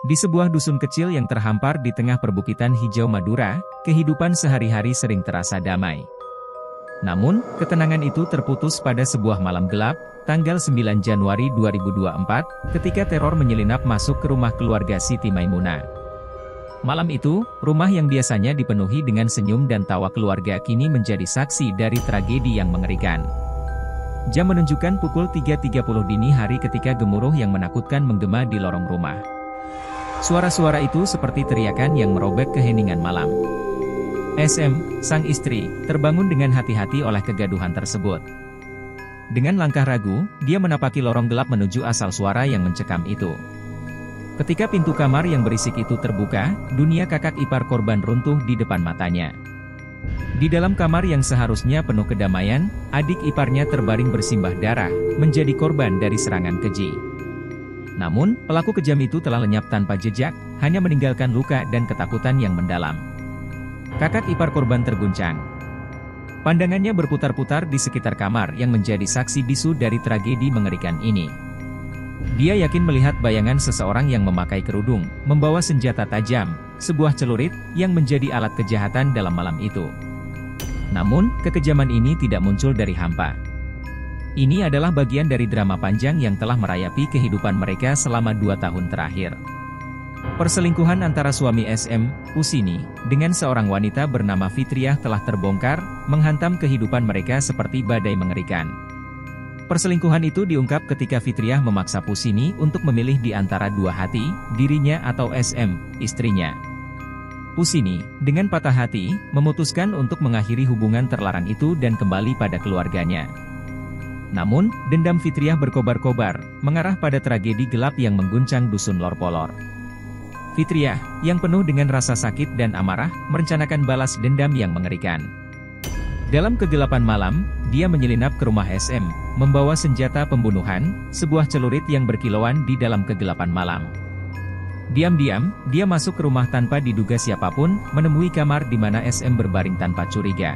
Di sebuah dusun kecil yang terhampar di tengah perbukitan hijau Madura, kehidupan sehari-hari sering terasa damai. Namun, ketenangan itu terputus pada sebuah malam gelap, tanggal 9 Januari 2024, ketika teror menyelinap masuk ke rumah keluarga Siti Maimunah. Malam itu, rumah yang biasanya dipenuhi dengan senyum dan tawa keluarga kini menjadi saksi dari tragedi yang mengerikan. Jam menunjukkan pukul 3.30 dini hari ketika gemuruh yang menakutkan menggema di lorong rumah. Suara-suara itu seperti teriakan yang merobek keheningan malam. SM, sang istri, terbangun dengan hati-hati oleh kegaduhan tersebut. Dengan langkah ragu, dia menapaki lorong gelap menuju asal suara yang mencekam itu. Ketika pintu kamar yang berisik itu terbuka, dunia kakak ipar korban runtuh di depan matanya. Di dalam kamar yang seharusnya penuh kedamaian, adik iparnya terbaring bersimbah darah, menjadi korban dari serangan keji. Namun, pelaku kejam itu telah lenyap tanpa jejak, hanya meninggalkan luka dan ketakutan yang mendalam. Kakak ipar korban terguncang. Pandangannya berputar-putar di sekitar kamar yang menjadi saksi bisu dari tragedi mengerikan ini. Dia yakin melihat bayangan seseorang yang memakai kerudung, membawa senjata tajam, sebuah celurit, yang menjadi alat kejahatan dalam malam itu. Namun, kekejaman ini tidak muncul dari hampa. Ini adalah bagian dari drama panjang yang telah merayapi kehidupan mereka selama 2 tahun terakhir. Perselingkuhan antara suami SM, Usini, dengan seorang wanita bernama Fitriah telah terbongkar, menghantam kehidupan mereka seperti badai mengerikan. Perselingkuhan itu diungkap ketika Fitriah memaksa Pusini untuk memilih di antara dua hati, dirinya atau SM, istrinya. Pusini, dengan patah hati, memutuskan untuk mengakhiri hubungan terlarang itu dan kembali pada keluarganya. Namun, dendam Fitriah berkobar-kobar, mengarah pada tragedi gelap yang mengguncang dusun Lorpolor. Fitriah, yang penuh dengan rasa sakit dan amarah, merencanakan balas dendam yang mengerikan. Dalam kegelapan malam, dia menyelinap ke rumah SM, membawa senjata pembunuhan, sebuah celurit yang berkilauan di dalam kegelapan malam. Diam-diam, dia masuk ke rumah tanpa diduga siapapun, menemui kamar di mana SM berbaring tanpa curiga.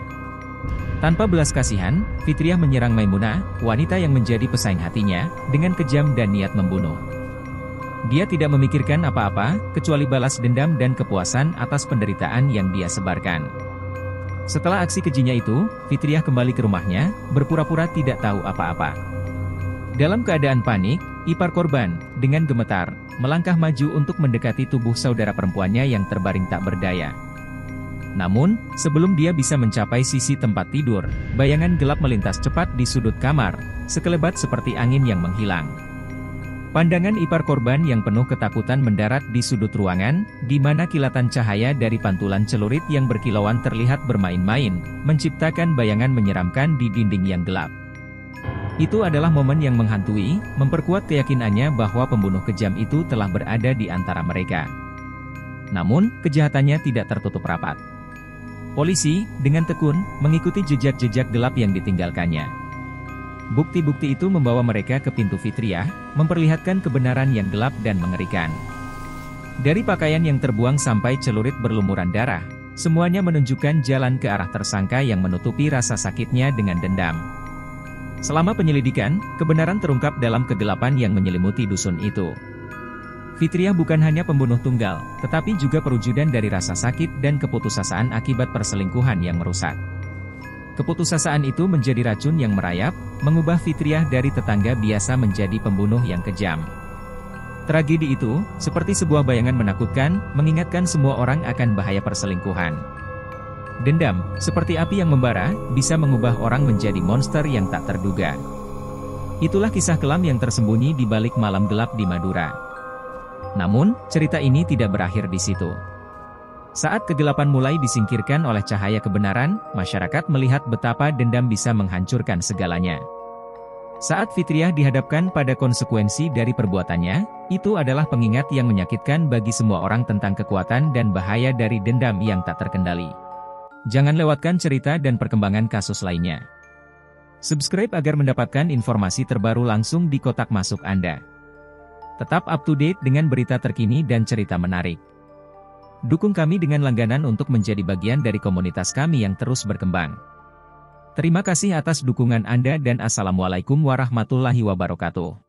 Tanpa belas kasihan, Fitriah menyerang Maimunah, wanita yang menjadi pesaing hatinya, dengan kejam dan niat membunuh. Dia tidak memikirkan apa-apa, kecuali balas dendam dan kepuasan atas penderitaan yang dia sebarkan. Setelah aksi kejinya itu, Fitriah kembali ke rumahnya, berpura-pura tidak tahu apa-apa. Dalam keadaan panik, ipar korban, dengan gemetar, melangkah maju untuk mendekati tubuh saudara perempuannya yang terbaring tak berdaya. Namun, sebelum dia bisa mencapai sisi tempat tidur, bayangan gelap melintas cepat di sudut kamar, sekelebat seperti angin yang menghilang. Pandangan ipar korban yang penuh ketakutan mendarat di sudut ruangan, di mana kilatan cahaya dari pantulan celurit yang berkilauan terlihat bermain-main, menciptakan bayangan menyeramkan di dinding yang gelap. Itu adalah momen yang menghantui, memperkuat keyakinannya bahwa pembunuh kejam itu telah berada di antara mereka. Namun, kejahatannya tidak tertutup rapat. Polisi, dengan tekun, mengikuti jejak-jejak gelap yang ditinggalkannya. Bukti-bukti itu membawa mereka ke pintu Fitriah, memperlihatkan kebenaran yang gelap dan mengerikan. Dari pakaian yang terbuang sampai celurit berlumuran darah, semuanya menunjukkan jalan ke arah tersangka yang menutupi rasa sakitnya dengan dendam. Selama penyelidikan, kebenaran terungkap dalam kegelapan yang menyelimuti dusun itu. Fitriah bukan hanya pembunuh tunggal, tetapi juga perwujudan dari rasa sakit dan keputusasaan akibat perselingkuhan yang merusak. Keputusasaan itu menjadi racun yang merayap, mengubah Fitriah dari tetangga biasa menjadi pembunuh yang kejam. Tragedi itu, seperti sebuah bayangan menakutkan, mengingatkan semua orang akan bahaya perselingkuhan. Dendam, seperti api yang membara, bisa mengubah orang menjadi monster yang tak terduga. Itulah kisah kelam yang tersembunyi di balik malam gelap di Madura. Namun, cerita ini tidak berakhir di situ. Saat kegelapan mulai disingkirkan oleh cahaya kebenaran, masyarakat melihat betapa dendam bisa menghancurkan segalanya. Saat Fitriah dihadapkan pada konsekuensi dari perbuatannya, itu adalah pengingat yang menyakitkan bagi semua orang tentang kekuatan dan bahaya dari dendam yang tak terkendali. Jangan lewatkan cerita dan perkembangan kasus lainnya. Subscribe agar mendapatkan informasi terbaru langsung di kotak masuk Anda. Tetap up to date dengan berita terkini dan cerita menarik. Dukung kami dengan langganan untuk menjadi bagian dari komunitas kami yang terus berkembang. Terima kasih atas dukungan Anda dan Assalamualaikum warahmatullahi wabarakatuh.